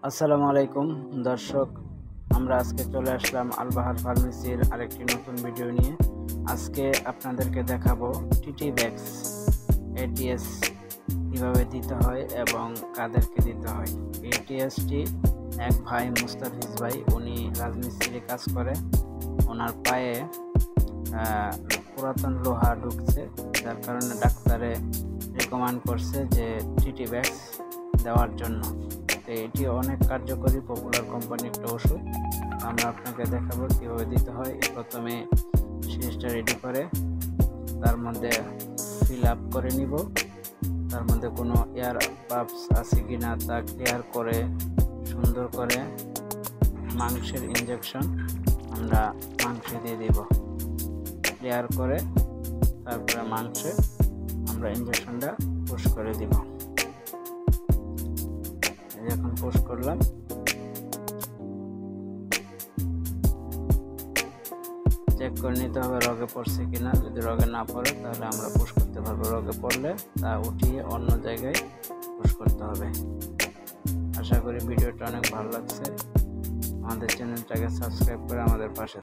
আসসালামু আলাইকুম দর্শক, আমরা আজকে চলে আসলাম আলবাহার ফার্মেসির আরেকটি নতুন ভিডিও নিয়ে। আজকে আপনাদেরকে দেখাবো টিটি ব্যাক্স এটিএস কীভাবে দিতে হয় এবং কাদেরকে দিতে হয়। এটিএসটি এক ভাই মুস্তাফিজ ভাই, উনি রাজমিস্ত্রি কাজ করে। ওনার পায়ে পুরাতন লোহা ঢুকছে, যার কারণে ডাক্তারে রেকমেন্ড করছে যে টিটি ব্যাক্স দেওয়ার জন্য। তো এটি অনেক কার্যকরী পপুলার কোম্পানির একটা ওষুধ। আমরা আপনাকে দেখাবো কীভাবে দিতে হয়। প্রথমে সিরিজটা রেডি করে তার মধ্যে ফিল আপ করে নিব। তার মধ্যে কোনো এয়ার বাবস আছে কি না তা ক্লিয়ার করে সুন্দর করে মাংসের ইনজেকশন আমরা মাংসে দিয়ে দিব। ক্লিয়ার করে তারপরে মাংসে আমরা ইনজেকশনটা পুশ করে দিব। এখন পুশ করলাম, চেক করে নিতে হবে রগে পড়ছে কিনা। যদি রগে না পড়ে তাহলে আমরা পুশ করতে পারবো, রগে পড়লে তা উঠিয়ে অন্য জায়গায় পুশ করতে হবে। আশা করি ভিডিওটা অনেক ভালো লাগছে। আমাদের চ্যানেলটাকে সাবস্ক্রাইব করে আমাদের পাশে